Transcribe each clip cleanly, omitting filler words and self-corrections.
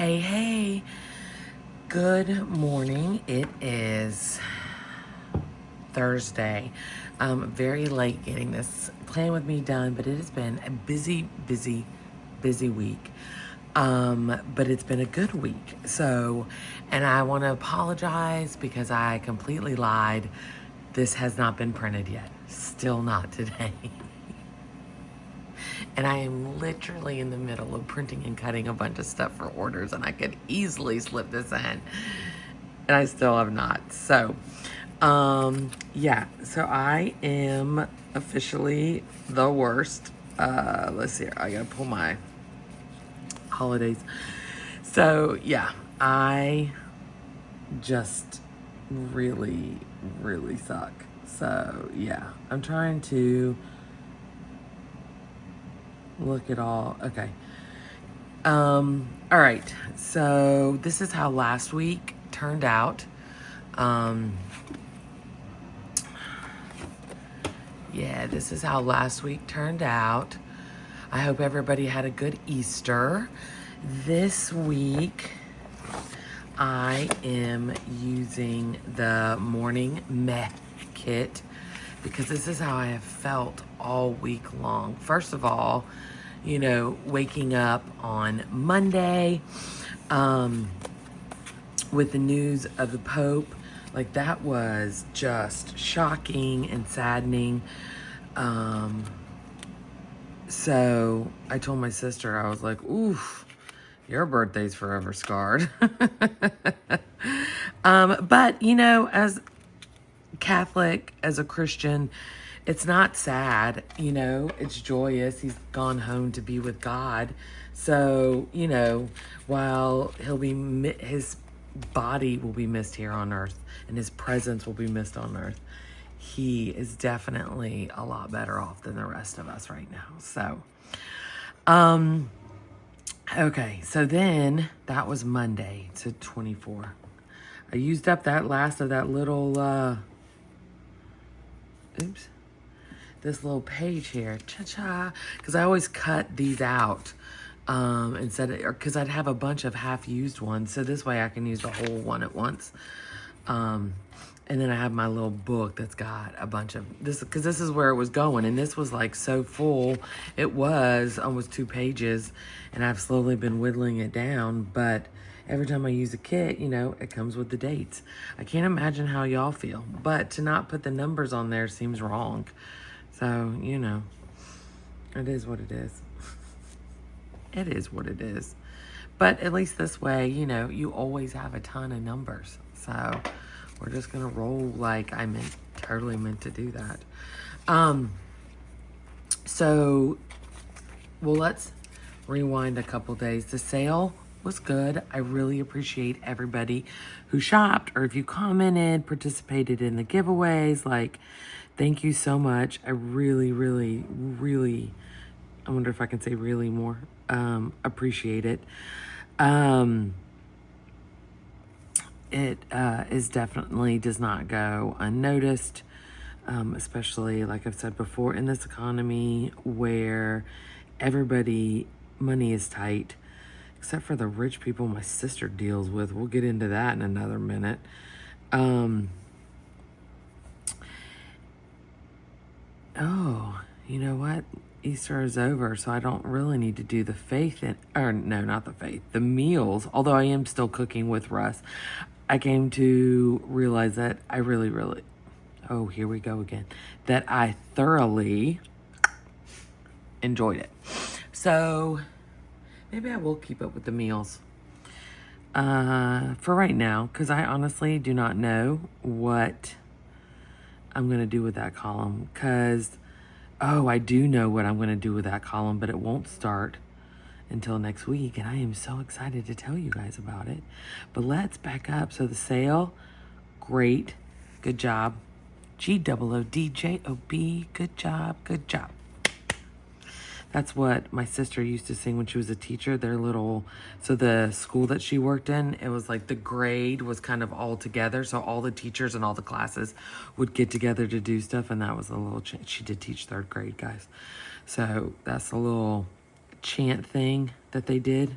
Hey, hey, good morning. It is Thursday. Very late getting this Plan With Me done, but it has been a busy week. But it's been a good week. And I want to apologize because I completely lied. This has not been printed yet. Still not today. And I am literally in the middle of printing and cutting a bunch of stuff for orders, and I could easily slip this in. And I still have not. So I am officially the worst. Let's see, I gotta pull my holidays. I just really suck. I'm trying to look at all. Okay. All right. So this is how last week turned out. This is how last week turned out. I hope everybody had a good Easter. This week, I am using the morning meh kit because this is how I have felt all week long. First of all, waking up on Monday with the news of the Pope, like that was just shocking and saddening. So I told my sister, I was like, oof, your birthday's forever scarred. But as Catholic, as a Christian, it's not sad, it's joyous. He's gone home to be with God. So, while his body will be missed here on earth and his presence will be missed on earth, he is definitely a lot better off than the rest of us right now. Okay, so then that was Monday to 24. I used up that last of that little, this little page here, because I always cut these out because I'd have a bunch of half-used ones, so this way I can use the whole one at once. And then I have my little book that's got a bunch of this, because this is where it was going, and this was like so full. It was almost 2 pages, and I've slowly been whittling it down, but every time I use a kit, it comes with the dates. I can't imagine how y'all feel, but to not put the numbers on there seems wrong. So, it is what it is. It is what it is. But at least this way, you always have a ton of numbers. So we're just going to roll like I totally meant to do that. Let's rewind a couple days. The sale was good. I really appreciate everybody who shopped, or if you commented, participated in the giveaways. Like, thank you so much. I really, I wonder if I can say really more, appreciate it. It is definitely does not go unnoticed, especially, like I've said before, in this economy where money is tight, except for the rich people my sister deals with. We'll get into that in another minute. You know what? Easter is over, so I don't really need to do the the meals, although I am still cooking with Russ. I came to realize that I really, oh, here we go again, that I thoroughly enjoyed it. So maybe I will keep up with the meals for right now, because I honestly do not know what I'm going to do with that column, because I do know what I'm going to do with that column, but it won't start until next week, and I am so excited to tell you guys about it. But let's back up. So the sale, great. Good job. GOODJOB. Good job. That's what my sister used to sing when she was a teacher. So the school that she worked in, it was like the grade was kind of all together. So all the teachers and all the classes would get together to do stuff. And that was a little chant. She did teach 3rd grade, guys. So that's a little chant thing that they did.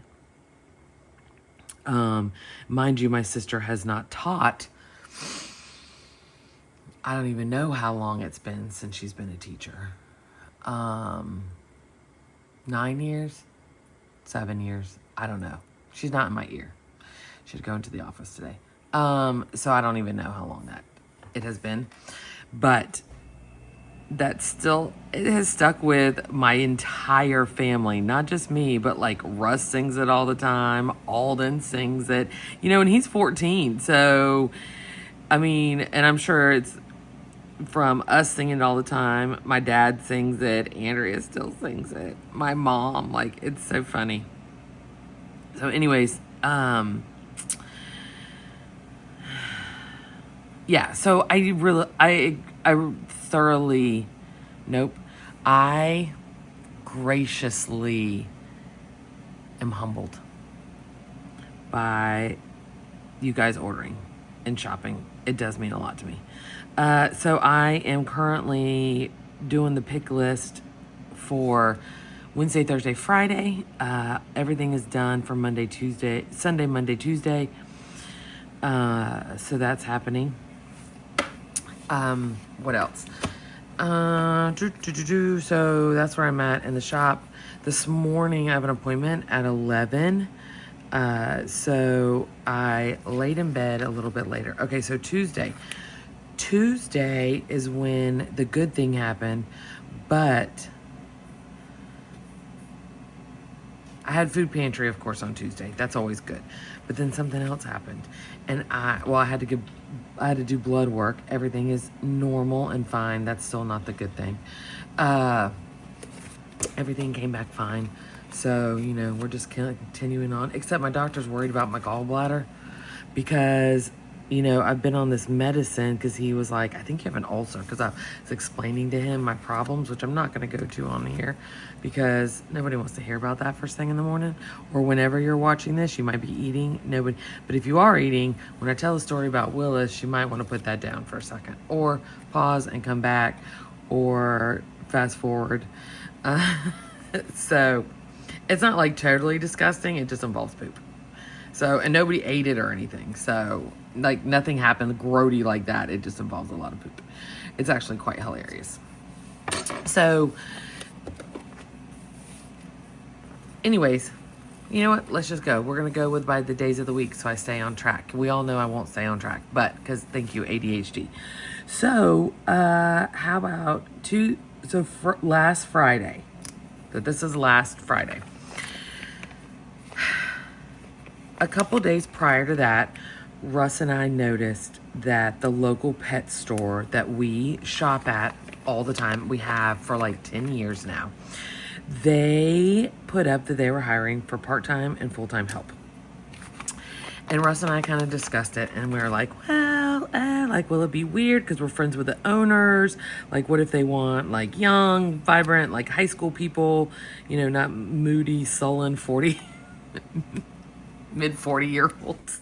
Mind you, my sister has not taught. I don't even know how long it's been since she's been a teacher. 9 years? 7 years? I don't know. She's not in my ear. She's going to the office today. So I don't even know how long that it has been. But that still, it has stuck with my entire family, not just me, but like Russ sings it all the time. Alden sings it, and he's 14. So, I mean, and I'm sure it's from us singing it all the time. My dad sings it. Andrea still sings it. My mom, like, it's so funny. So anyways, yeah, so I thoroughly, I graciously am humbled by you guys ordering and shopping. It does mean a lot to me. So I am currently doing the pick list for Wednesday, Thursday, Friday. Everything is done for Sunday, Monday, Tuesday. So that's happening. What else? So that's where I'm at in the shop. This morning I have an appointment at 11. So I laid in bed a little bit later. Okay, so Tuesday is when the good thing happened, but I had food pantry, of course, on Tuesday. That's always good. But then something else happened. And I had to do blood work. Everything is normal and fine. That's still not the good thing. Everything came back fine. So, we're just continuing on. Except my doctor's worried about my gallbladder because, I've been on this medicine because he was like, I think you have an ulcer, because I was explaining to him my problems, which I'm not going to go to on here because nobody wants to hear about that first thing in the morning, or whenever you're watching this. You might be eating. Nobody, but if you are eating, when I tell a story about Willis, you might want to put that down for a second, or pause and come back, or fast forward. So it's not like totally disgusting. It just involves poop. So, and nobody ate it or anything. So, like, nothing happened grody like that. It just involves a lot of poop. It's actually quite hilarious. So, anyways, you know what? Let's just go. We're going to go by the days of the week so I stay on track. We all know I won't stay on track, but because thank you, ADHD. So, how about last Friday. So, this is last Friday. A couple days prior to that, Russ and I noticed that the local pet store that we shop at all the time, we have for like 10 years now, they put up that they were hiring for part-time and full-time help. And Russ and I kind of discussed it, and we were like, well, will it be weird because we're friends with the owners? Like, what if they want like young, vibrant, like high school people, not moody, sullen 40 mid 40-year-olds.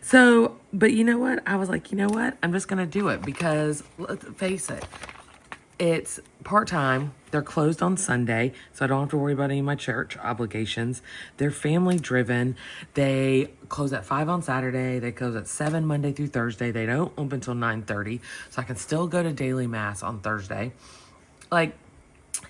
So, but you know what? I was like, I'm just going to do it because let's face it. It's part-time. They're closed on Sunday, so I don't have to worry about any of my church obligations. They're family-driven. They close at 5 on Saturday. They close at 7 Monday through Thursday. They don't open until 9:30, so I can still go to daily mass on Thursday. Like,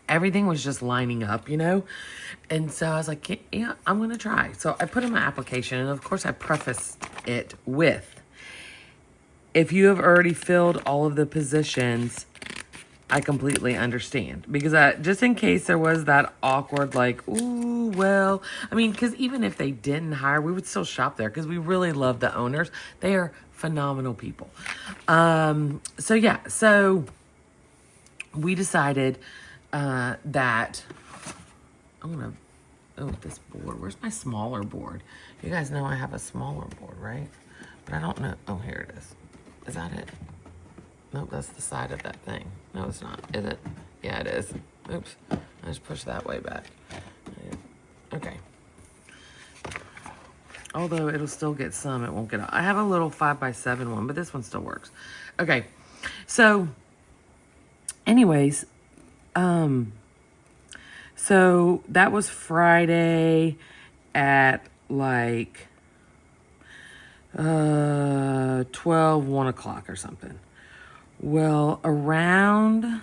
everything was just lining up, And so I was like, yeah, I'm going to try. So I put in my application, and of course I preface it with, if you have already filled all of the positions, I completely understand. Because just in case there was that awkward, like, ooh, well, I mean, because even if they didn't hire, we would still shop there because we really love the owners. They are phenomenal people. So yeah, so we decided that this board. Where's my smaller board? You guys know I have a smaller board, right? But I don't know. Oh, here it is. Is that it? Nope, that's the side of that thing. No, it's not. Is it? Yeah, it is. Oops. I just pushed that way back. Okay. Although it'll still get some, it won't get. I have a little 5x7 one, but this one still works. Okay. So, anyways, so that was Friday at like 12, 1 o'clock or something. Well, around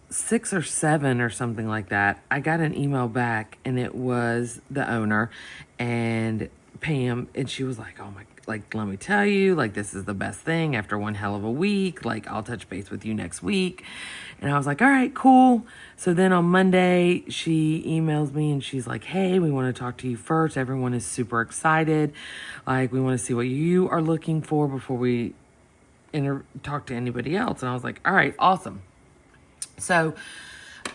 6 or 7 or something like that, I got an email back, and it was the owner and Pam, and she was like, oh my, like, let me tell you, like, this is the best thing after one hell of a week. Like, I'll touch base with you next week. And I was like, all right, cool. So then on Monday, she emails me and she's like, hey, we want to talk to you first. Everyone is super excited. Like, we want to see what you are looking for before we talk to anybody else. And I was like, all right, awesome. So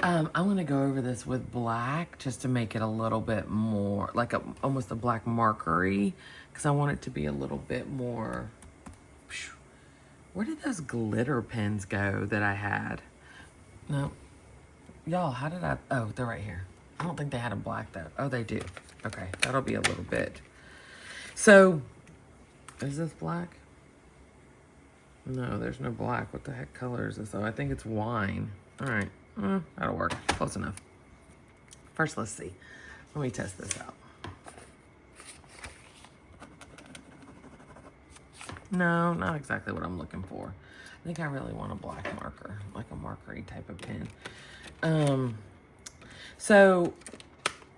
I'm going to go over this with black just to make it a little bit more, like almost a black markery, because I want it to be a little bit more. Where did those glitter pens go that I had? No. Y'all, how did I... Oh, they're right here. I don't think they had a black, though. Oh, they do. Okay, that'll be a little bit. So, is this black? No, there's no black. What the heck color is this? Oh, I think it's wine. All right. That'll work. Close enough. First, let's see. Let me test this out. No, not exactly what I'm looking for. I think I really want a black marker, like a markery type of pen. So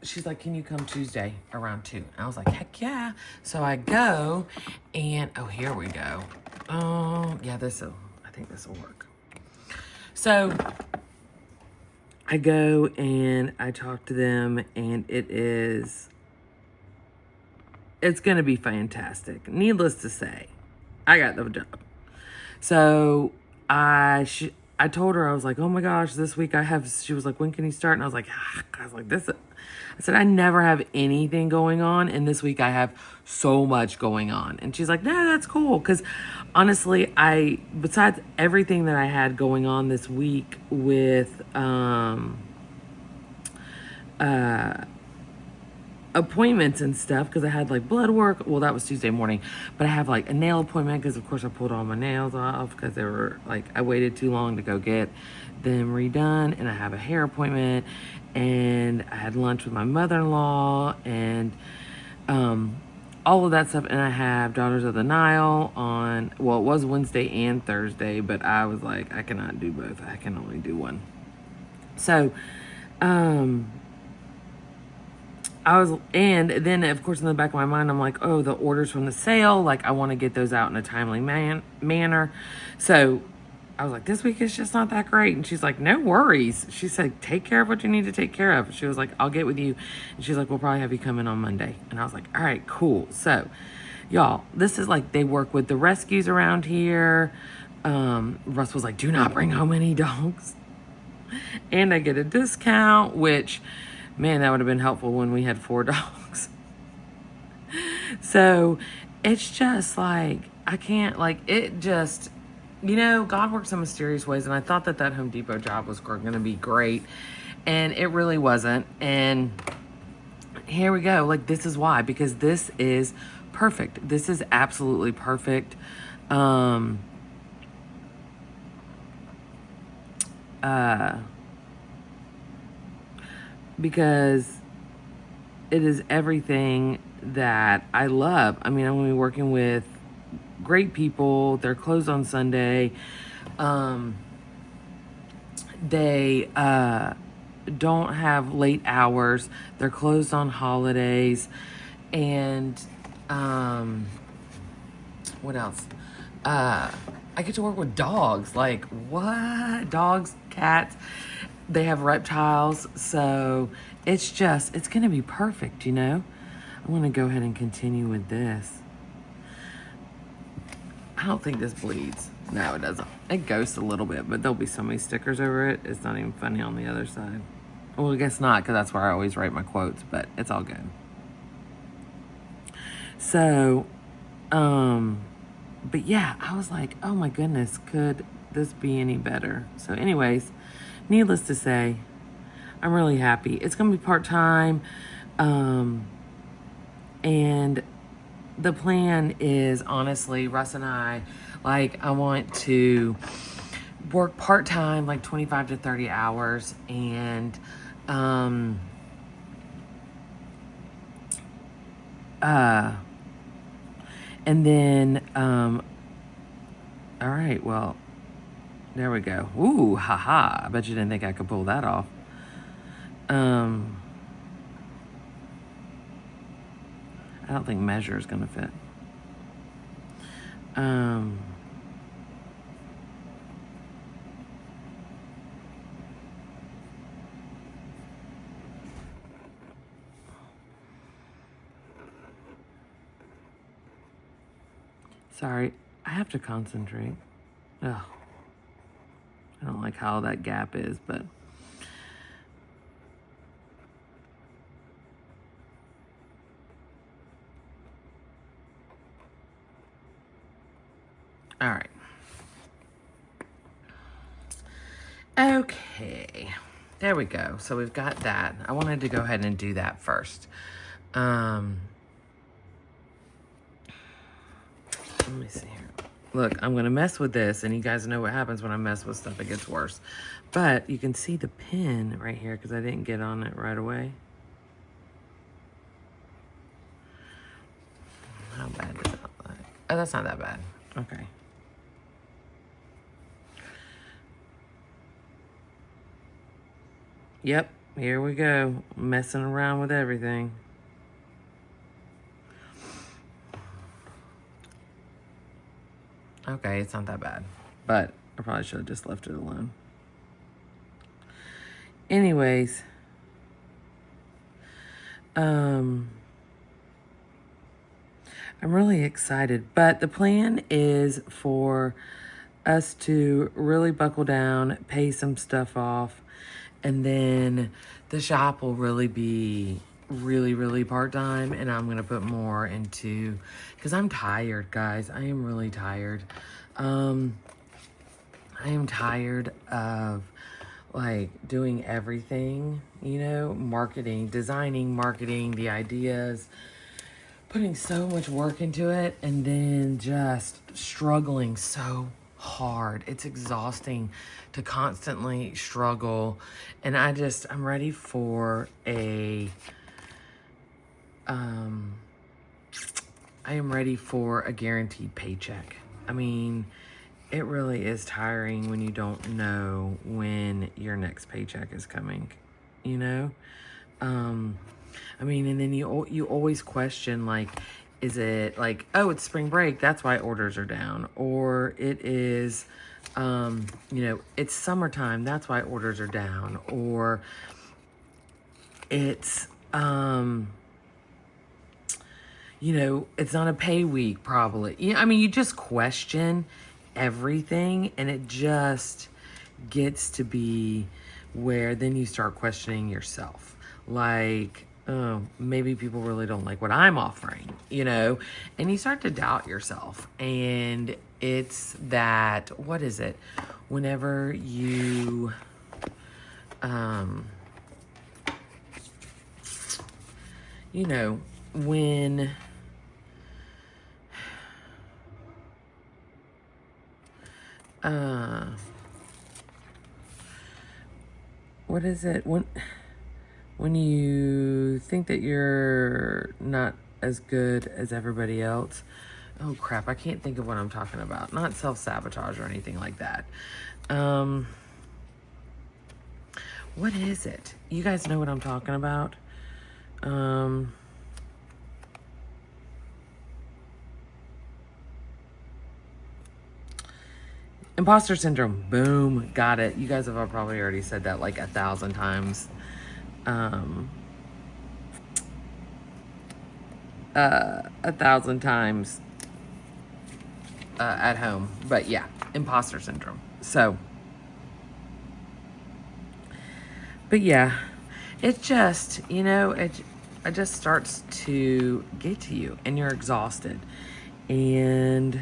she's like, can you come Tuesday around 2? And I was like, heck yeah. So I go, and oh, here we go. Oh, yeah, I think this will work. So I go and I talk to them, and it's going to be fantastic. Needless to say, I got the job. So I told her, I was like, oh my gosh, this week she was like, when can you start? And I was like, I said, I never have anything going on. And this week I have so much going on. And she's like, no, that's cool. Because honestly, besides everything that I had going on this week with, appointments and stuff, because I had like blood work. Well, that was Tuesday morning, but I have like a nail appointment because of course I pulled all my nails off because they were like, I waited too long to go get them redone. And I have a hair appointment, and I had lunch with my mother-in-law, and all of that stuff. And I have Daughters of the Nile on, well, it was Wednesday and Thursday, but I was like, I cannot do both. I can only do one. So and then of course in the back of my mind, I'm like, oh, the orders from the sale, like I want to get those out in a timely manner. So I was like, this week is just not that great. And she's like, no worries. She said, take care of what you need to take care of. She was like, I'll get with you. And she's like, we'll probably have you come in on Monday. And I was like, all right, cool. So y'all, this is like, they work with the rescues around here. Russ was like, do not bring home any dogs. And I get a discount, which, man, that would have been helpful when we had 4 dogs. So it's just like, I can't, like, it just, God works in mysterious ways. And I thought that Home Depot job was going to be great. And it really wasn't. And here we go. Like, this is why. Because this is perfect. This is absolutely perfect. Because it is everything that I love. I mean, I'm going to be working with great people. They're closed on Sunday. They don't have late hours. They're closed on holidays. And what else? I get to work with dogs. Like, what? Dogs, cats. They have reptiles, so it's going to be perfect, I'm going to go ahead and continue with this. I don't think this bleeds. No, it doesn't. It ghosts a little bit, but there'll be so many stickers over it. It's not even funny on the other side. Well, I guess not, because that's where I always write my quotes, but it's all good. So, but yeah, I was like, oh my goodness, could this be any better? So anyways, needless to say, I'm really happy. It's going to be part-time. And the plan is, honestly, Russ and I want to work part-time, like 25 to 30 hours, and then all right, well, there we go. Ooh, haha. I bet you didn't think I could pull that off. I don't think measure is gonna fit. Sorry, I have to concentrate. Ugh. I don't like how that gap is, but all right. Okay, there we go. So we've got that. I wanted to go ahead and do that first. Let me see here. Look, I'm going to mess with this, and you guys know what happens when I mess with stuff. It gets worse. But you can see the pin right here because I didn't get on it right away. How bad does that look like? Oh, that's not that bad. Okay. Yep, here we go. Messing around with everything. Okay, it's not that bad, but I probably should have just left it alone. Anyways, I'm really excited, but the plan is for us to really buckle down, pay some stuff off, and then the shop will really be really part-time, and I'm gonna put more into, because I'm tired, guys. I am really tired. I am tired of like doing everything, you know, marketing, designing, marketing, the ideas, putting so much work into it, and then just struggling so hard. It's exhausting to constantly struggle, and I'm ready for I am ready for a guaranteed paycheck. I mean, it really is tiring when you don't know when your next paycheck is coming, you know? I mean, and then you always question, like, is it like, oh, it's spring break, that's why orders are down, or it is, you know, it's summertime, that's why orders are down, or it's, you know, it's not a pay week, probably. Yeah, I mean, you just question everything, and it just gets to be where then you start questioning yourself. Like, oh, maybe people really don't like what I'm offering, you know? And you start to doubt yourself. And it's that, what is it? Whenever you, you know, when what is it? When you think that you're not as good as everybody else. Oh crap, I can't think of what I'm talking about. Not self-sabotage or anything like that. What is it? You guys know what I'm talking about? Imposter syndrome. Boom. Got it. You guys have probably already said that like 1,000 times. 1,000 times at home. But yeah, imposter syndrome. So, but yeah, it just, you know, it just starts to get to you, and you're exhausted. And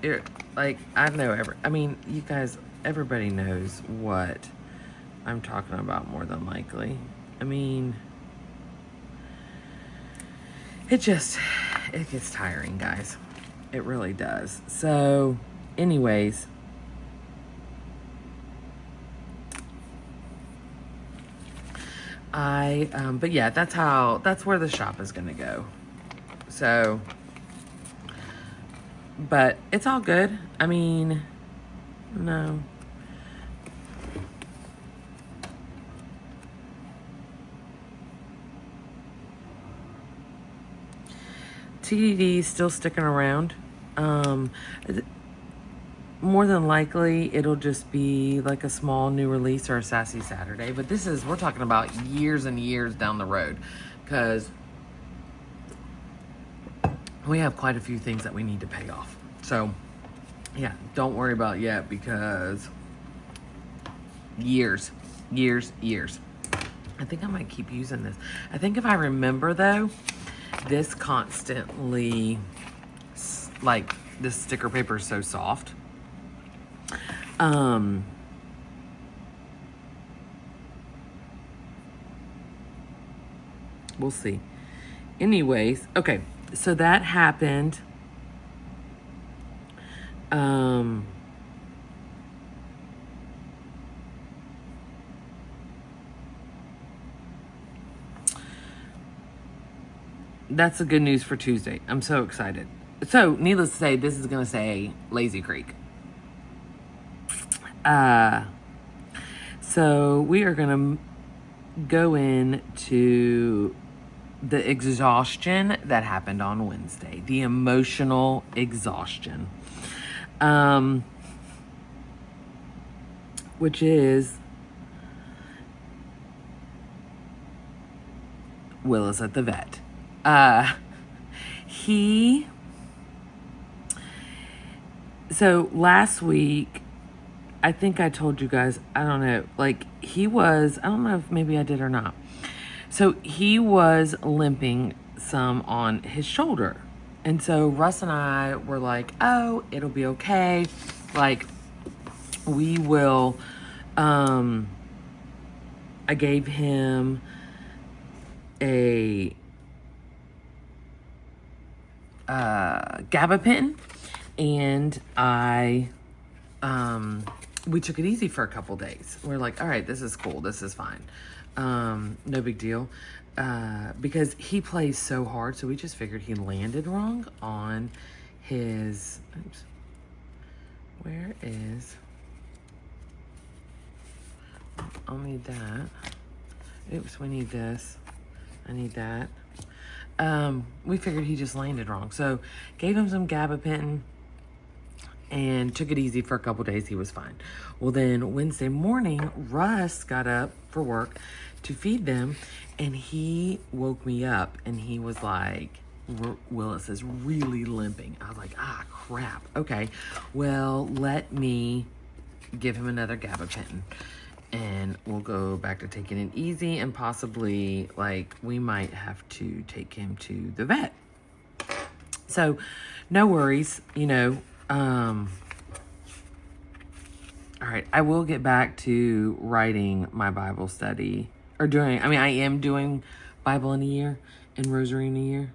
you're like, I mean, you guys, everybody knows what I'm talking about more than likely. I mean, it gets tiring, guys. It really does. So, anyways, but yeah, that's where the shop is going to go. So, but it's all good. I mean, no. TDD is still sticking around. More than likely, it'll just be like a small new release or a Sassy Saturday. But we're talking about years and years down the road. Because we have quite a few things that we need to pay off. So, yeah, don't worry about it yet because years. I think I might keep using this. I think if I remember, though, this constantly, like, this sticker paper is so soft. We'll see. Anyways, okay, so that happened. That's the good news for Tuesday. I'm so excited. So, needless to say, this is going to say Lazy Creek. So we are going to go into the exhaustion that happened on Wednesday, the emotional exhaustion, which is Willis at the vet. So last week, I think I told you guys, I don't know, like I don't know if maybe I did or not. So he was limping some on his shoulder. And so Russ and I were like, oh, it'll be okay. Like, we will, I gave him a gabapentin, and we took it easy for a couple days. We're like, all right, this is cool. This is fine. No big deal. Because he plays so hard, so we just figured he landed wrong on his, oops. Where is, I'll need that. Oops, we need this. I need that. We figured he just landed wrong. So gave him some gabapentin and took it easy for a couple days. He was fine. Well, then Wednesday morning, Russ got up for work to feed them, and he woke me up, and he was like, Willis is really limping. I was like, ah, crap. Okay, well, let me give him another gabapentin, and we'll go back to taking it easy, and possibly, like, we might have to take him to the vet. So, no worries, you know. All right, I will get back to writing my Bible study, or I am doing Bible in a year and Rosary in a year.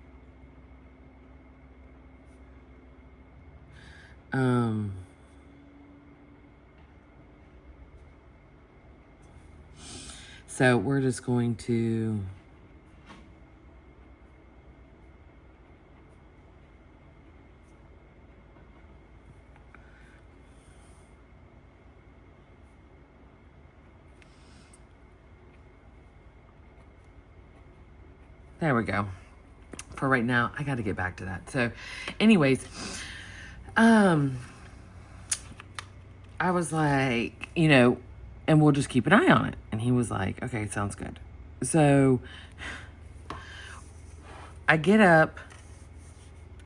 So we're just going to there we go. For right now, I got to get back to that. So anyways, I was like, you know, and we'll just keep an eye on it. And he was like, okay, sounds good. So I get up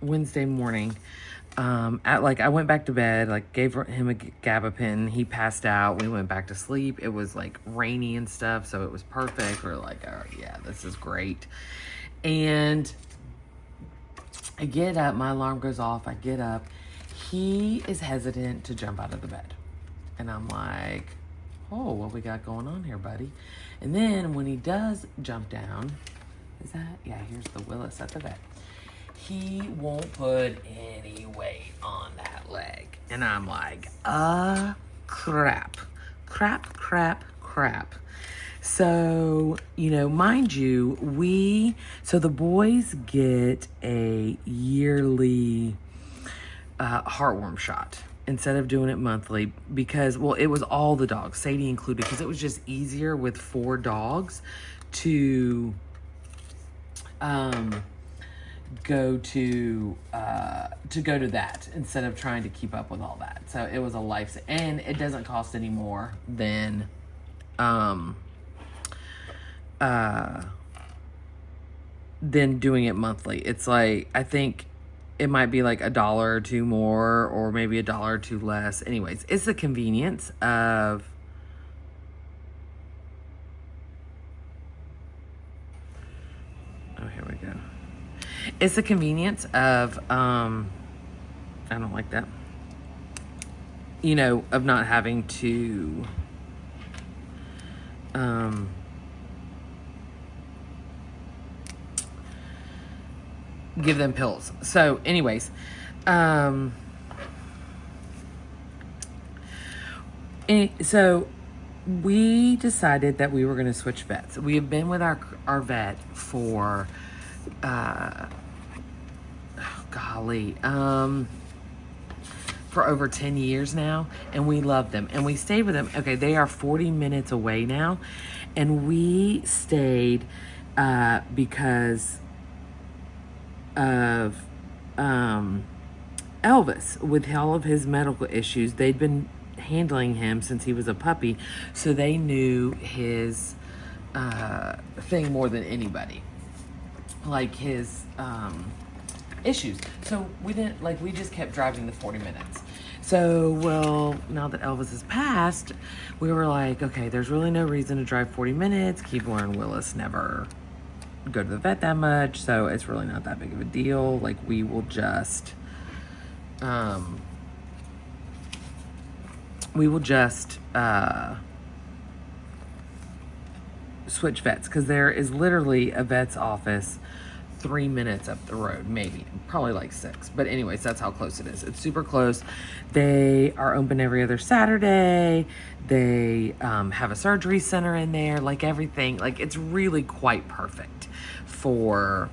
Wednesday morning. I went back to bed, like gave him a gabapentin. He passed out. We went back to sleep. It was like rainy and stuff, so it was perfect. We're like, oh yeah, this is great. And I get up, my alarm goes off. I get up. He is hesitant to jump out of the bed. And I'm like, oh, what we got going on here, buddy? And then when he does jump down, Is that? Yeah, here's the Willis at the vet. He won't put any weight on that leg. And I'm like, crap. Crap. So, mind you, so the boys get a yearly heartworm shot instead of doing it monthly because, it was all the dogs, Sadie included, because it was just easier with 4 dogs to go to that instead of trying to keep up with all that. So it was a life, and it doesn't cost any more than doing it monthly. It's like, I think it might be like $1 or $2 more, or maybe $1 or $2 less. Anyways, it's the convenience of here we go. It's the convenience of I don't like that. Of not having to give them pills. So anyways, so we decided that we were going to switch vets. We have been with our vet for for over 10 years now, and we love them, and we stayed with them. Okay, they are 40 minutes away now, and we stayed because of Elvis. With all of his medical issues, they'd been handling him since he was a puppy, so they knew his thing more than anybody, like his issues. So we just kept driving the 40 minutes. So, now that Elvis has passed, we were like, okay, there's really no reason to drive 40 minutes. Keebler and Willis never go to the vet that much, so it's really not that big of a deal. Like, we will just switch vets, because there is literally a vet's office 3 minutes up the road, maybe, probably like 6. But anyways, that's how close it is. It's super close. They are open every other Saturday. They have a surgery center in there, like everything. Like, it's really quite perfect for,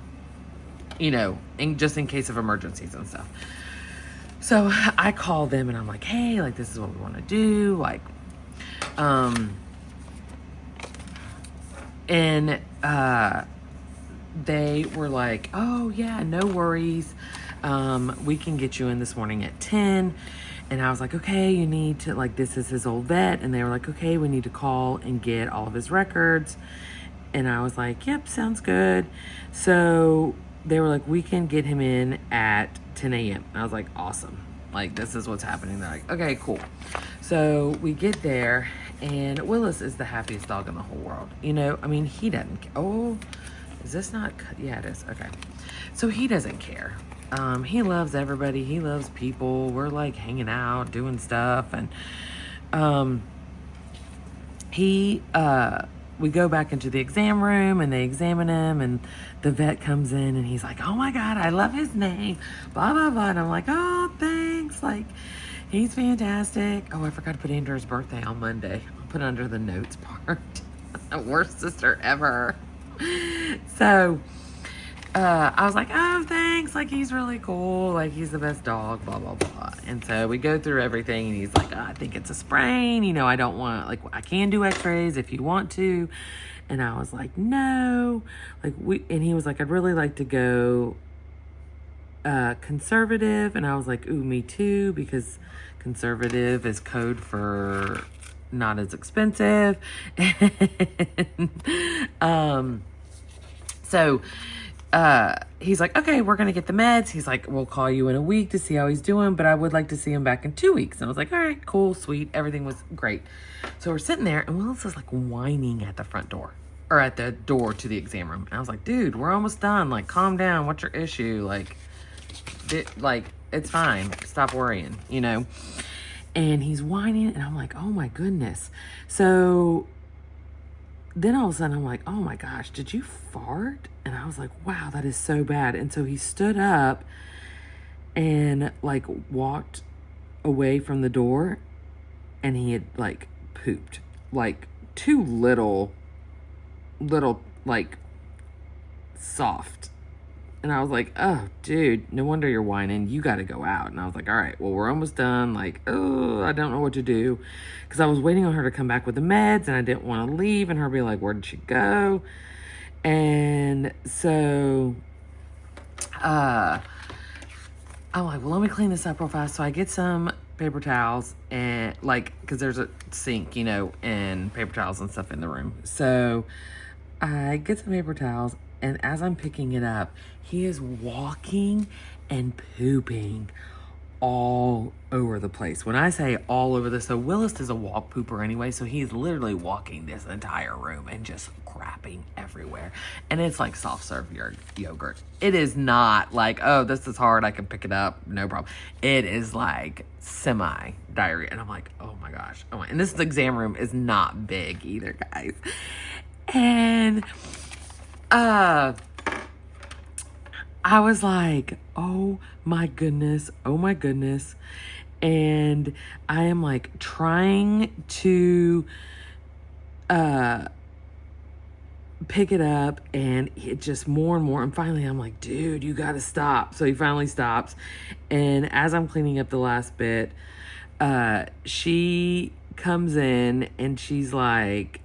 just in case of emergencies and stuff. So I call them and I'm like, hey, like, this is what we want to do. Like, they were like, oh yeah, no worries. We can get you in this morning at 10. And I was like, okay, you need to, like, this is his old vet. And they were like, okay, we need to call and get all of his records. And I was like, yep, sounds good. So they were like, we can get him in at 10 a.m. I was like, awesome. Like, this is what's happening. They're like, okay, cool. So we get there, and Willis is the happiest dog in the whole world. He doesn't, is this not, yeah, it is. Okay. So he doesn't care. He loves everybody. He loves people. We're like hanging out, doing stuff. And, we go back into the exam room and they examine him, and the vet comes in and he's like, oh my God, I love his name, blah, blah, blah. And I'm like, oh, thanks. Like, he's fantastic. Oh, I forgot to put Andrew's birthday on Monday. I'll put it under the notes part. Worst sister ever. So, I was like, oh, thanks. Like, he's really cool. Like, he's the best dog, blah, blah, blah. And so we go through everything, and he's like, I think it's a sprain. I don't want, like, I can do x-rays if you want to. And I was like, no. And he was like, I'd really like to go conservative. And I was like, ooh, me too, because conservative is code for not as expensive. So he's like, okay, we're going to get the meds. He's like, we'll call you in a week to see how he's doing, but I would like to see him back in 2 weeks. And I was like, all right, cool, sweet. Everything was great. So we're sitting there, and Willis is like whining at the front door, or at the door to the exam room. And I was like, dude, we're almost done. Like, calm down. What's your issue? Like, it's fine. Stop worrying, And he's whining, and I'm like, oh my goodness. So then all of a sudden I'm like, oh my gosh, did you fart? And I was like, wow, that is so bad. And so he stood up and like walked away from the door, and he had like pooped like two little like soft. And I was like, oh dude, no wonder you're whining, you got to go out. And I was like, all right, well, we're almost done. Like, oh, I don't know what to do, because I was waiting on her to come back with the meds, and I didn't want to leave and her be like, where did she go? And so I'm like, well, let me clean this up real fast. So I get some paper towels, and like, because there's a sink, you know, and paper towels and stuff in the room. So I get some paper towels, and as I'm picking it up, he is walking and pooping all over the place. When I say all over so Willis is a walk pooper anyway, so he's literally walking this entire room and just crapping everywhere. And it's like soft serve yogurt. It is not like, oh, this is hard, I can pick it up, no problem. It is like semi diarrhea. And I'm like, oh my gosh. Oh my. And this exam room is not big either, guys. And I was like, oh my goodness. And I am like trying to pick it up, and it just more and more. And finally I'm like, dude, you gotta stop. So he finally stops. And as I'm cleaning up the last bit, she comes in and she's like,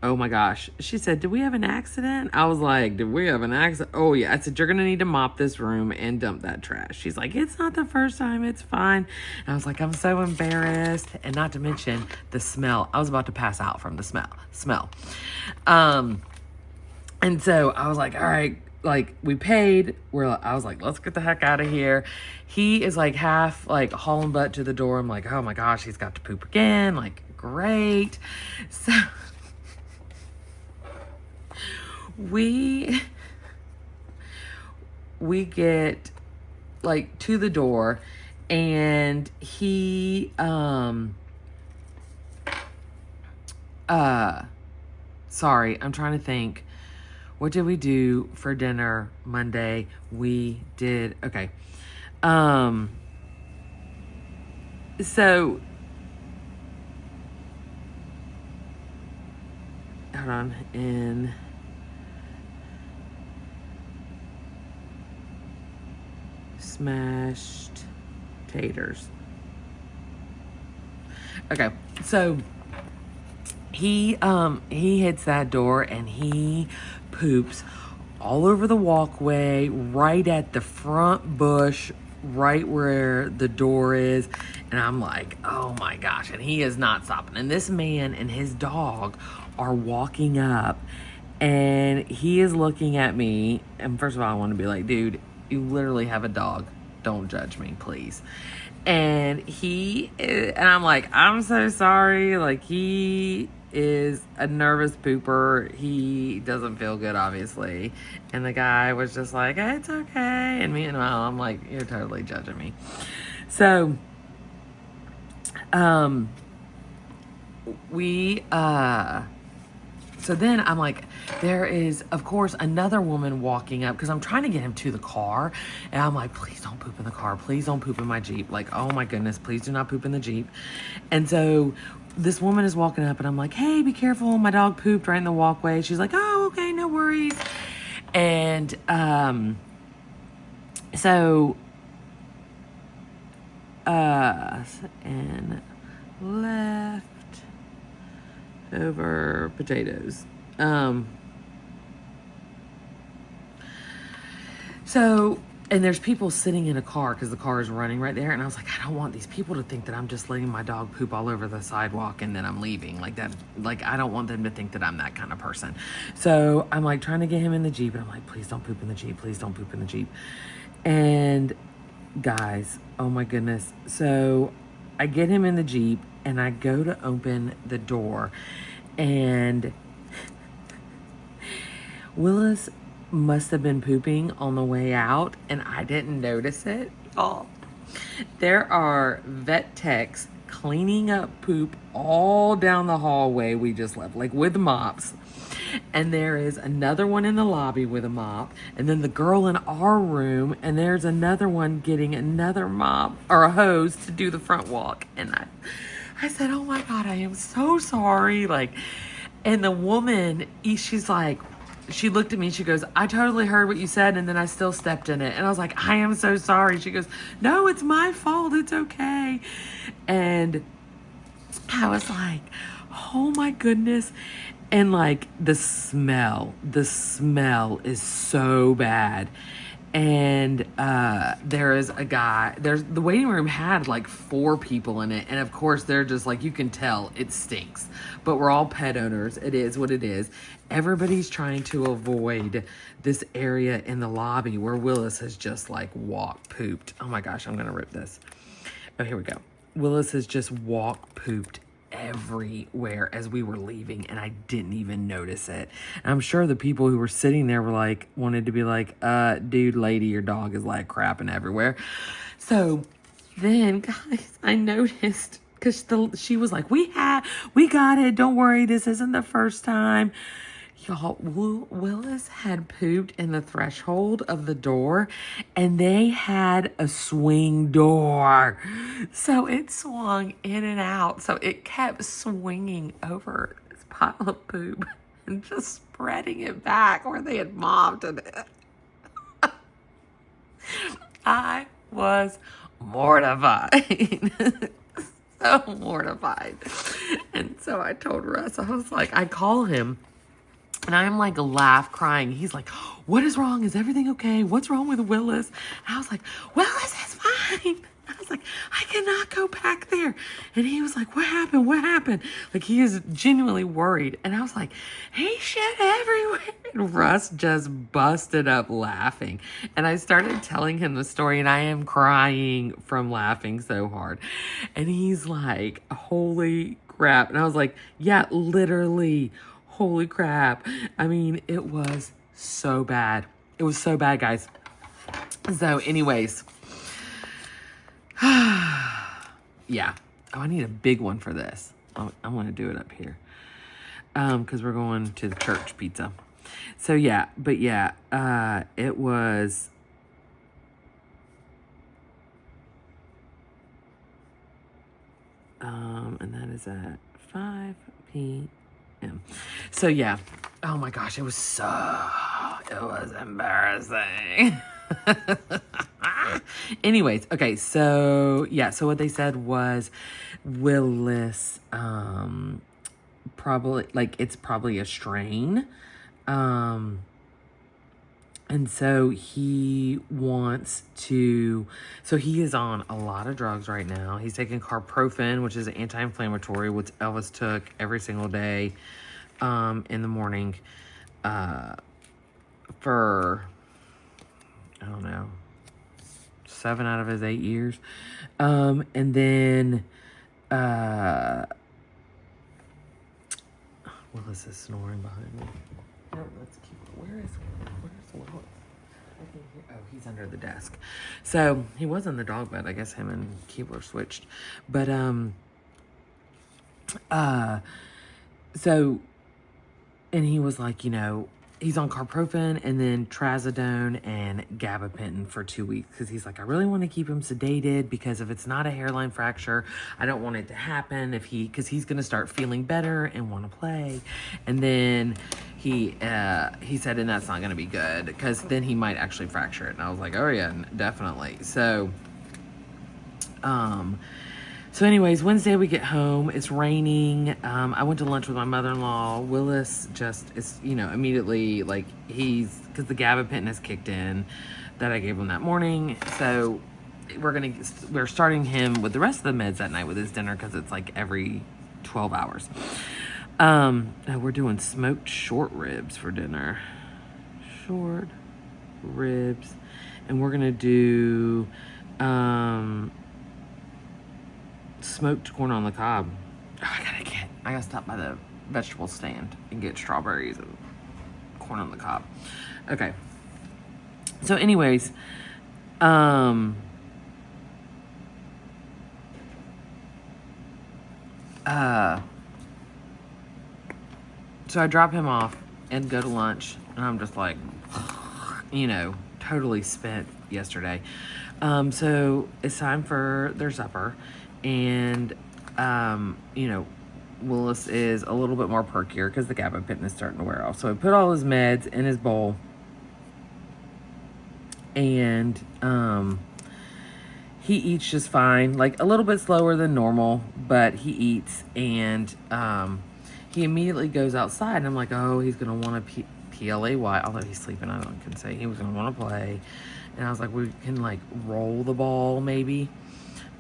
oh my gosh. She said, did we have an accident? I was like, did we have an accident? Oh yeah. I said, you're going to need to mop this room and dump that trash. She's like, it's not the first time. It's fine. And I was like, I'm so embarrassed. And not to mention the smell. I was about to pass out from the smell. And so I was like, all right, like we paid. I was like, let's get the heck out of here. He is like half like hauling butt to the door. I'm like, oh my gosh, he's got to poop again. Like, great. So we get like to the door, and he sorry, I'm trying to think, what did we do for dinner Monday? We did okay. So hold on. In smashed taters. Okay, so he hits that door and he poops all over the walkway, right at the front bush, right where the door is. And I'm like, oh my gosh. And he is not stopping. And this man and his dog are walking up, and he is looking at me. And first of all, I want to be like, dude, you literally have a dog. Don't judge me, please. And I'm like, I'm so sorry. Like, he is a nervous pooper. He doesn't feel good, obviously. And the guy was just like, it's okay. And meanwhile, I'm like, you're totally judging me. So, so then I'm like, there is, of course, another woman walking up, because I'm trying to get him to the car. And I'm like, please don't poop in the car. Please don't poop in my Jeep. Like, oh my goodness, please do not poop in the Jeep. And so this woman is walking up, and I'm like, hey, be careful. My dog pooped right in the walkway. She's like, oh, okay, no worries. And and left over potatoes. So, and there's people sitting in a car, because the car is running right there. And I was like, I don't want these people to think that I'm just letting my dog poop all over the sidewalk and then I'm leaving like that. Like, I don't want them to think that I'm that kind of person. So I'm like trying to get him in the Jeep, and I'm like, please don't poop in the Jeep. Please don't poop in the Jeep. And guys, oh my goodness. So I get him in the Jeep, and I go to open the door, and Willis must have been pooping on the way out, and I didn't notice it. Oh, there are vet techs cleaning up poop all down the hallway we just left, like with mops. And there is another one in the lobby with a mop, and then the girl in our room, and there's another one getting another mop or a hose to do the front walk. And I said, oh my God, I am so sorry. Like, and the woman, she's like, she looked at me, she goes, I totally heard what you said, and then I still stepped in it. And I was like, I am so sorry. She goes, no, it's my fault. It's okay. And I was like, oh my goodness. And like the smell is so bad. And there is a guy, the waiting room had like 4 people in it. And of course they're just like, you can tell it stinks, but we're all pet owners. It is what it is. Everybody's trying to avoid this area in the lobby where Willis has just like pooped. Oh my gosh, I'm going to rip this. Oh, here we go. Willis has just pooped everywhere as we were leaving, and I didn't even notice it. And I'm sure the people who were sitting there were like, wanted to be like, dude, lady, your dog is like crapping everywhere. So then, guys, I noticed, because she was like, we got it, don't worry, this isn't the first time. Y'all, Willis had pooped in the threshold of the door, and they had a swing door. So it swung in and out. So it kept swinging over this pile of poop and just spreading it back where they had mopped it. I was mortified. So mortified. And so I told Russ, I was like, I call him. And I'm like crying. He's like, what is wrong? Is everything okay? What's wrong with Willis? And I was like, Willis is fine. I was like, I cannot go back there. And he was like, what happened? What happened? Like, he is genuinely worried. And I was like, he shit everywhere. And Russ just busted up laughing. And I started telling him the story, and I am crying from laughing so hard. And he's like, holy crap. And I was like, yeah, literally. Holy crap. I mean, it was so bad. It was so bad, guys. So anyways, yeah. Oh, I need a big one for this. I want to do it up here. Because we're going to the church pizza. So yeah, but yeah, it was, and that is at 5 p.m. So yeah, oh my gosh, it was embarrassing. Anyways, okay, so yeah, so what they said was Willis, probably, like, it's probably a strain, and so he wants to, so he is on a lot of drugs right now. He's taking carprofen, which is an anti-inflammatory, which Elvis took every single day in the morning for, I don't know, 7 out of his 8 years. And then Willis is snoring behind me. No, that's cute. Where's Willis? I can hear, oh, he's under the desk. So he was in the dog bed. I guess him and Keebler switched. But so, and he was like, you know, he's on carprofen and then trazodone and gabapentin for 2 weeks, because he's like, I really want to keep him sedated, because if it's not a hairline fracture, I don't want it to happen because he's going to start feeling better and want to play. And then he said, and that's not going to be good, because then he might actually fracture it. And I was like, oh yeah, definitely. So anyways, Wednesday we get home. It's raining. I went to lunch with my mother-in-law. Willis just is, you know, immediately, like, because the gabapentin has kicked in that I gave him that morning. So we're starting him with the rest of the meds that night with his dinner, because it's like every 12 hours. We're doing smoked short ribs for dinner. Short ribs. And we're going to do, smoked corn on the cob. Oh, I gotta stop by the vegetable stand and get strawberries and corn on the cob. Okay. So anyways, So I drop him off and go to lunch, and I'm just like, totally spent yesterday. So it's time for their supper, and Willis is a little bit more perkier because the gabapentin is starting to wear off. So I put all his meds in his bowl, and he eats just fine, like a little bit slower than normal, but he eats, and he immediately goes outside, and I'm like, oh, he's gonna want to PLAY, although he's sleeping, I can say he was gonna want to play, and I was like, we can like roll the ball maybe.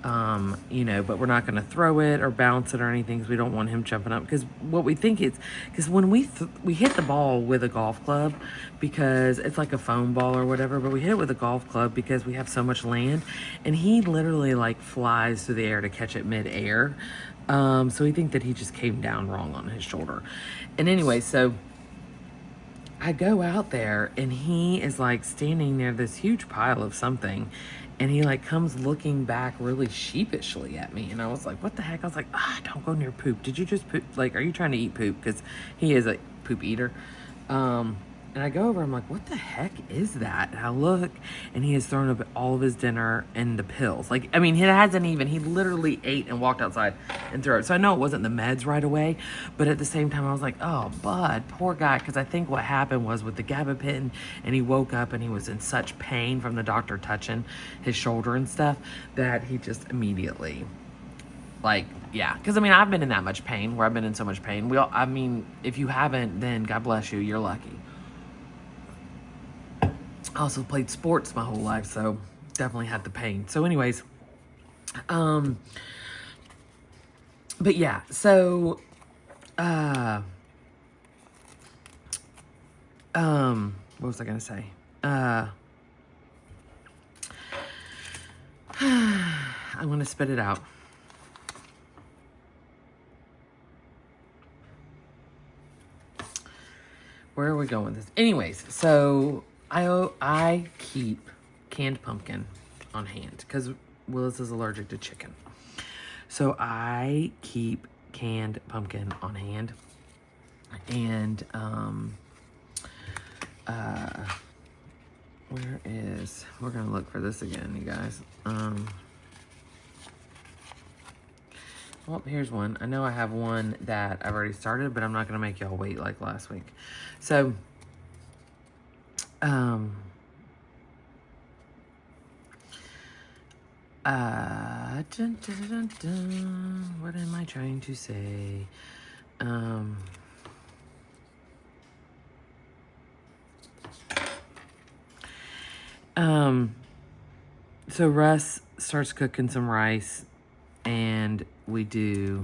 But we're not going to throw it or bounce it or anything because we don't want him jumping up. Because what we think is, because when we hit the ball with a golf club, because it's like a foam ball or whatever, but we hit it with a golf club because we have so much land, and he literally like flies through the air to catch it mid-air. So we think that he just came down wrong on his shoulder. And anyway, so I go out there, and he is like standing near this huge pile of something, and he like comes looking back really sheepishly at me, and I was like, what the heck? I was like, don't go near poop. Did you just poop? Like, are you trying to eat poop? Because he is a poop eater. And I go over, I'm like, what the heck is that? And I look, and he has thrown up all of his dinner and the pills. Like, I mean, he literally ate and walked outside and threw it. So I know it wasn't the meds right away, but at the same time, I was like, oh, bud, poor guy. Because I think what happened was with the gabapentin, and he woke up and he was in such pain from the doctor touching his shoulder and stuff, that he just immediately, like, yeah. Because, I mean, I've been in that much pain, where I've been in so much pain. If you haven't, then God bless you, you're lucky. I also played sports my whole life, so definitely had the pain. So anyways, but yeah, so, what was I going to say? I'm going to spit it out. Where are we going with this? Anyways, so I keep canned pumpkin on hand because Willis is allergic to chicken. So I keep canned pumpkin on hand. And we're gonna look for this again, you guys. Well, here's one. I know I have one that I've already started, but I'm not gonna make y'all wait like last week. So dun, dun, dun, dun. What am I trying to say? So Russ starts cooking some rice, and we do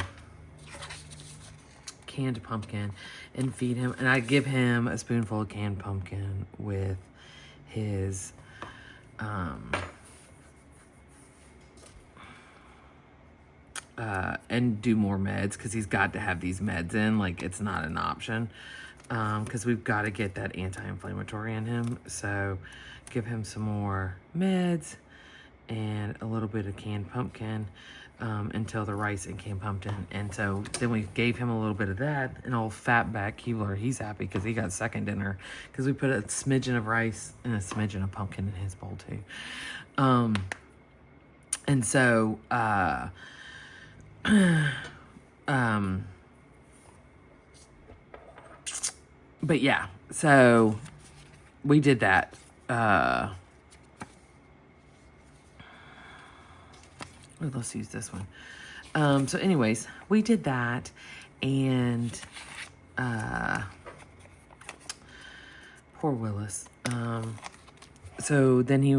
canned pumpkin and feed him, and I give him a spoonful of canned pumpkin with his and do more meds, because he's got to have these meds in. Like, it's not an option, because we've got to get that anti-inflammatory in him. So give him some more meds and a little bit of canned pumpkin until the rice and canned pumpkin. And so then we gave him a little bit of that, and old fatback Keebler, he's happy because he got second dinner, because we put a smidgen of rice and a smidgen of pumpkin in his bowl too. And so but yeah, so we did that. Let's use this one. So anyways, we did that, and poor Willis. So then he,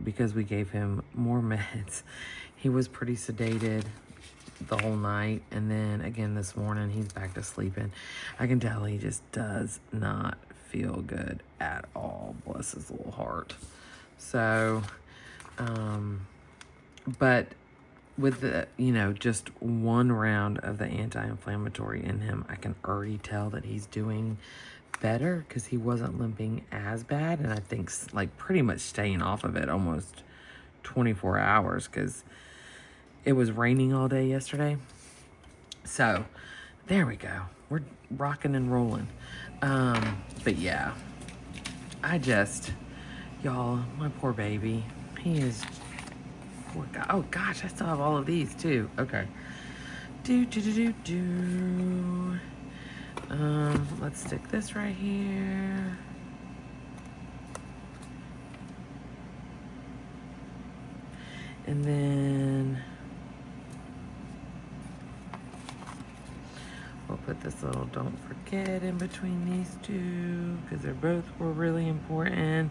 because we gave him more meds, he was pretty sedated the whole night, and then again this morning he's back to sleeping. I can tell he just does not feel good at all, bless his little heart. So but with the just one round of the anti-inflammatory in him, I can already tell that he's doing better, because he wasn't limping as bad, and I think like pretty much staying off of it almost 24 hours, because it was raining all day yesterday. So there we go. We're rocking and rolling. But yeah, y'all, my poor baby. He is poor guy. Oh gosh, I still have all of these too. Okay. Let's stick this right here. And then we'll put this little don't forget in between these two because were really important.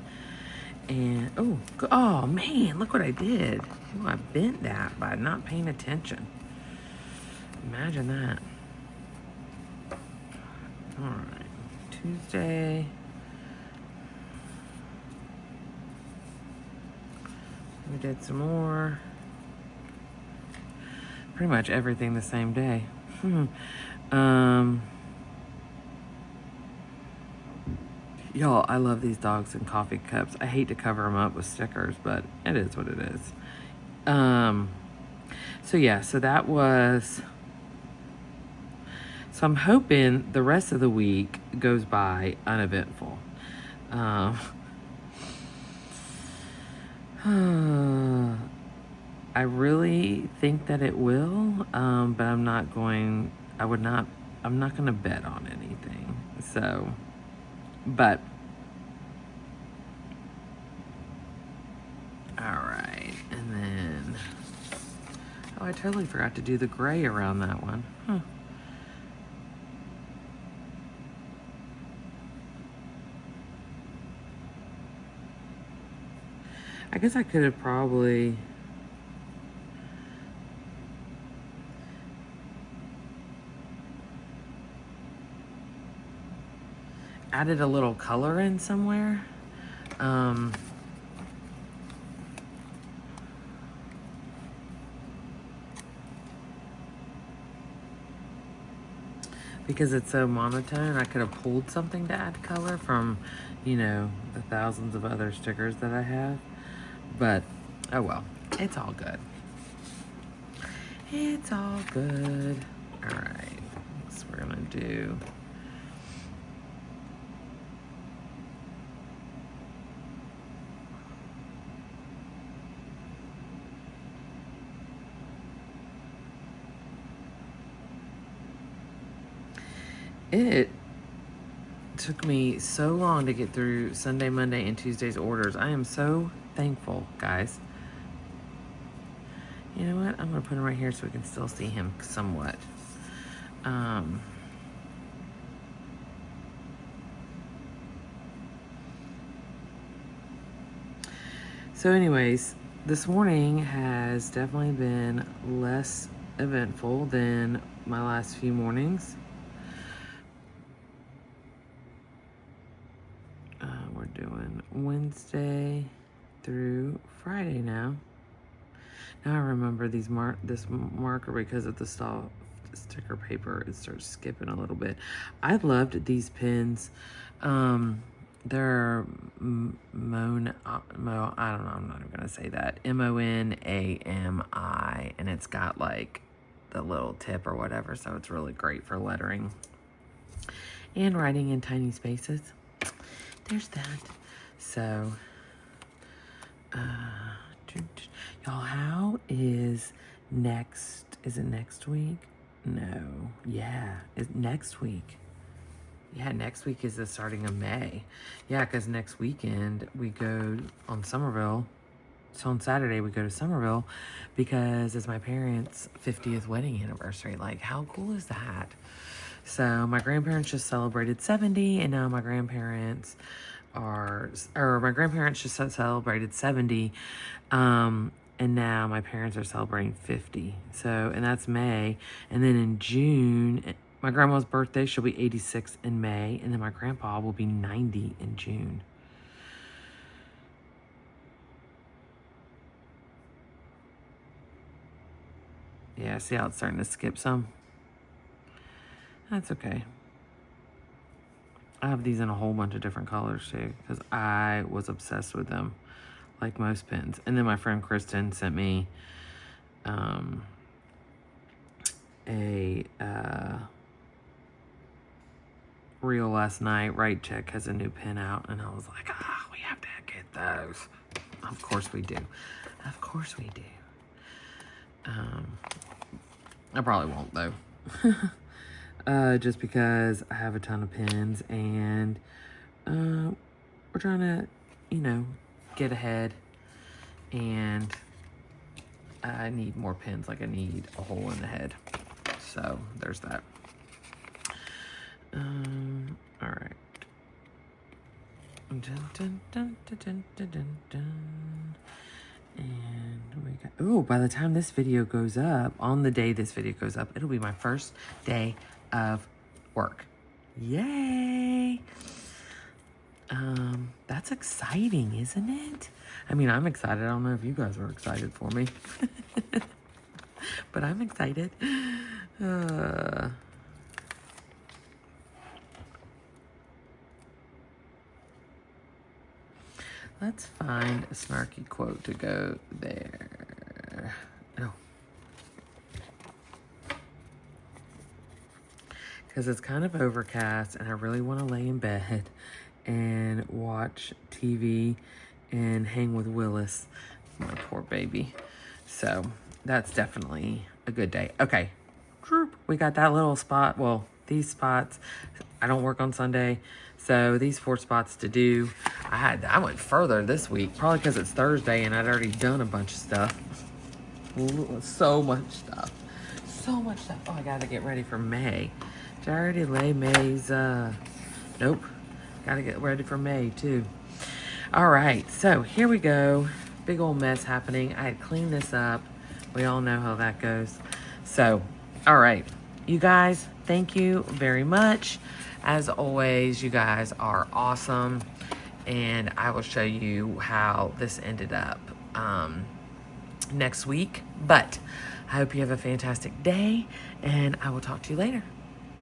And oh man, look what I did. Oh, I bent that by not paying attention. Imagine that. All right, Tuesday. We did some more. Pretty much everything the same day. Y'all, I love these dogs in coffee cups. I hate to cover them up with stickers, but it is what it is. So yeah, so that was... So I'm hoping the rest of the week goes by uneventful. I really think that it will, but I'm not going to bet on anything. So, but, all right. And then, oh, I totally forgot to do the gray around that one. Huh. I guess I could have probably added a little color in somewhere. Because it's so monotone, I could have pulled something to add color from, the thousands of other stickers that I have. But, oh well, it's all good. It's all good. All right, so we're gonna do... It took me so long to get through Sunday, Monday, and Tuesday's orders. I am so thankful, guys. You know what? I'm going to put him right here so we can still see him somewhat. So anyways, this morning has definitely been less eventful than my last few mornings. We're doing Wednesday through Friday now. Now I remember this marker because of the soft sticker paper. It starts skipping a little bit. I loved these pins. They're I don't know. I'm not even gonna say that. MONAMI, and it's got like the little tip or whatever. So it's really great for lettering and writing in tiny spaces. There's that. So, y'all, how is next? Is it next week? No. Yeah, it's next week. Yeah, next week is the starting of May. Yeah, because next weekend we go on Somerville. So on Saturday we go to Somerville because it's my parents' 50th wedding anniversary. Like, how cool is that? So my grandparents just celebrated 70, and now my grandparents just celebrated 70, and now my parents are celebrating 50. So, and that's May. And then in June, my grandma's birthday, she'll be 86 in May, and then my grandpa will be 90 in June. Yeah, see how it's starting to skip some? That's okay. I have these in a whole bunch of different colors too, because I was obsessed with them, like most pens. And then my friend Kristen sent me a reel last night. Right Check has a new pin out, and I was like, we have to get those. Of course we do. Of course we do. I probably won't though. Just because I have a ton of pins, and we're trying to, get ahead, and I need more pins. Like I need a hole in the head. So there's that. All right. Dun, dun, dun, dun, dun, dun, dun, dun. And we got, oh, by the time this video goes up, on the day this video goes up, it'll be my first day of work. Yay! That's exciting, isn't it? I mean, I'm excited. I don't know if you guys are excited for me. But I'm excited. Let's find a snarky quote to go there. Oh. Because it's kind of overcast, and I really want to lay in bed and watch TV and hang with Willis, my poor baby. So that's definitely a good day. Okay, we got that little spot. Well, these spots, I don't work on Sunday, so these 4 spots to do. I went further this week, probably because it's Thursday and I'd already done a bunch of stuff. So much stuff. So much stuff. Oh, I gotta get ready for May. Did I already lay May's, nope. Gotta get ready for May too. All right, so here we go. Big old mess happening. I had cleaned this up. We all know how that goes. So, all right, you guys, thank you very much. As always, you guys are awesome. And I will show you how this ended up next week. But I hope you have a fantastic day, and I will talk to you later.